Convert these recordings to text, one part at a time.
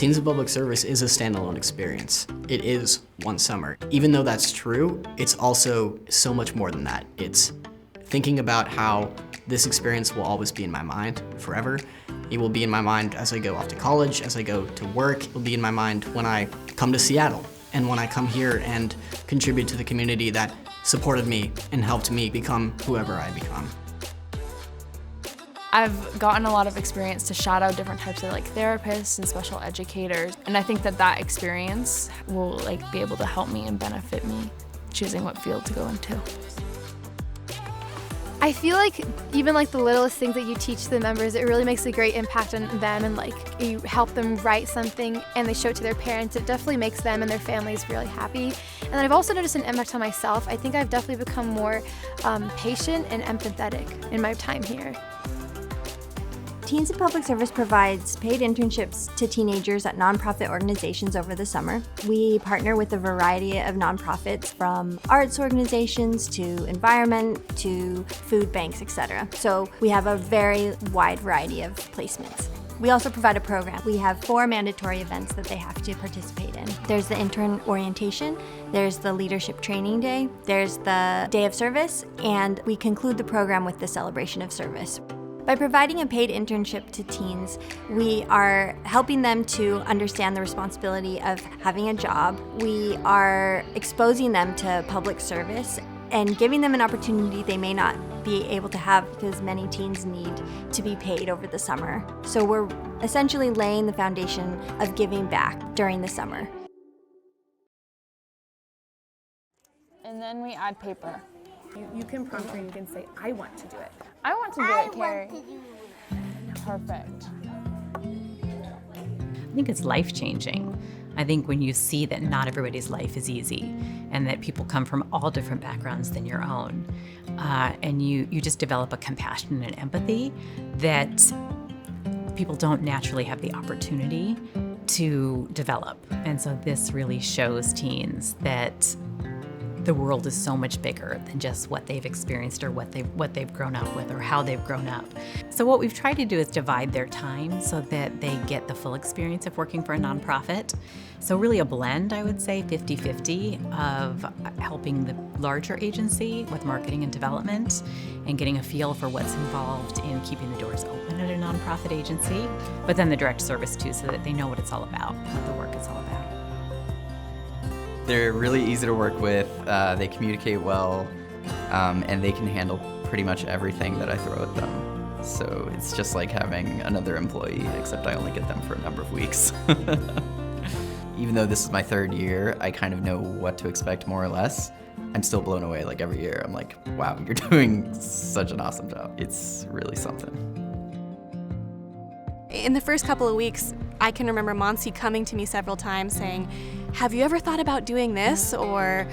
Teens in Public Service is a standalone experience. It is one summer. Even though that's true, it's also so much more than that. It's thinking about how this experience will always be in my mind forever. It will be in my mind as I go off to college, as I go to work. It will be in my mind when I come to Seattle and when I come here and contribute to the community that supported me and helped me become whoever I become. I've gotten a lot of experience to shadow different types of therapists and special educators, and I think that experience will be able to help me and benefit me choosing what field to go into. I feel like even the littlest things that you teach the members, it really makes a great impact on them, and you help them write something and they show it to their parents. It definitely makes them and their families really happy. And then I've also noticed an impact on myself. I think I've definitely become more patient and empathetic in my time here. Teens in Public Service provides paid internships to teenagers at nonprofit organizations over the summer. We partner with a variety of nonprofits, from arts organizations to environment to food banks, etc. So we have a very wide variety of placements. We also provide a program. We have 4 mandatory events that they have to participate in. There's the intern orientation, there's the leadership training day, there's the day of service, and we conclude the program with the celebration of service. By providing a paid internship to teens, we are helping them to understand the responsibility of having a job. We are exposing them to public service and giving them an opportunity they may not be able to have because many teens need to be paid over the summer. So we're essentially laying the foundation of giving back during the summer. And then we add paper. You can prompt her and you can say, I want to do it. I want to do it, Carrie. Perfect. I think it's life-changing. I think when you see that not everybody's life is easy and that people come from all different backgrounds than your own, and you just develop a compassion and empathy that people don't naturally have the opportunity to develop. And so this really shows teens that the world is so much bigger than just what they've experienced or what they've grown up with or how they've grown up. So what we've tried to do is divide their time so that they get the full experience of working for a nonprofit. So really a blend, I would say, 50-50 of helping the larger agency with marketing and development and getting a feel for what's involved in keeping the doors open at a nonprofit agency, but then the direct service too, so that they know what it's all about, what the work is all about. They're really easy to work with, they communicate well, and they can handle pretty much everything that I throw at them. So it's just like having another employee, except I only get them for a number of weeks. Even though this is my 3rd year, I kind of know what to expect more or less. I'm still blown away every year. I'm like, wow, you're doing such an awesome job. It's really something. In the first couple of weeks, I can remember Monsi coming to me several times saying, have you ever thought about doing this? Or,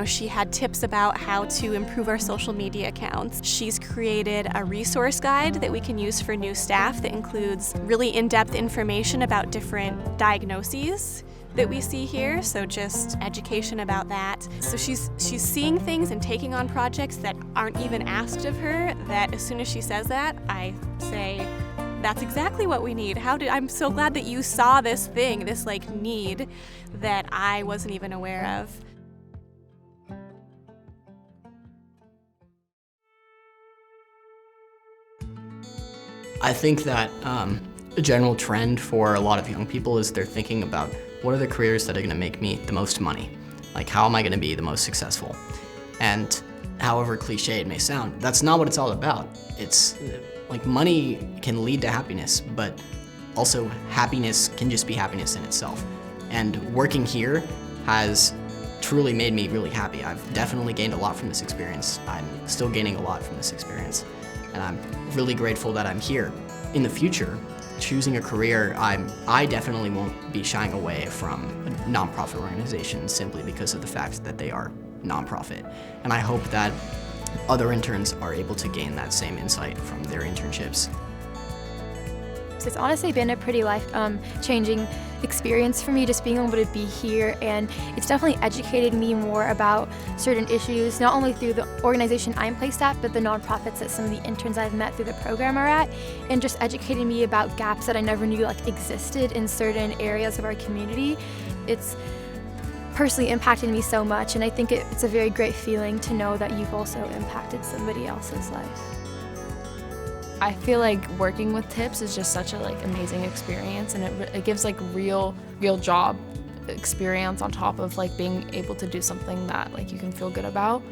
she had tips about how to improve our social media accounts. She's created a resource guide that we can use for new staff that includes really in-depth information about different diagnoses that we see here, so just education about that. So she's seeing things and taking on projects that aren't even asked of her, that as soon as she says that, I say, that's exactly what we need. I'm so glad that you saw this thing, this need that I wasn't even aware of. I think that a general trend for a lot of young people is they're thinking about what are the careers that are gonna make me the most money? How am I gonna be the most successful? And however cliche it may sound, that's not what it's all about. It's money can lead to happiness, but also happiness can just be happiness in itself. And working here has truly made me really happy. I've definitely gained a lot from this experience. I'm still gaining a lot from this experience. And I'm really grateful that I'm here. In the future, choosing a career, I definitely won't be shying away from a nonprofit organization simply because of the fact that they are nonprofit. And I hope that other interns are able to gain that same insight from their internships. Tips. It's honestly been a pretty life-changing experience for me, just being able to be here, and it's definitely educated me more about certain issues, not only through the organization I'm placed at, but the nonprofits that some of the interns I've met through the program are at, and just educated me about gaps that I never knew existed in certain areas of our community. It's personally impacted me so much, and I think it's a very great feeling to know that you've also impacted somebody else's life. I feel like working with TIPS is just such a amazing experience, and it gives real job experience on top of being able to do something that you can feel good about.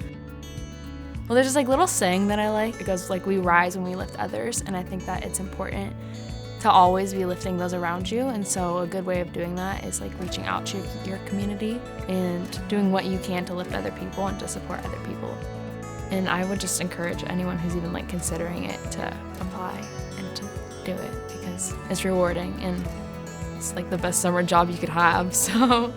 Well, there's this little saying that I like. It goes we rise when we lift others, and I think that it's important to always be lifting those around you, and so a good way of doing that is reaching out to your community and doing what you can to lift other people and to support other people. And I would just encourage anyone who's even considering it to apply and to do it, because it's rewarding and it's the best summer job you could have, so.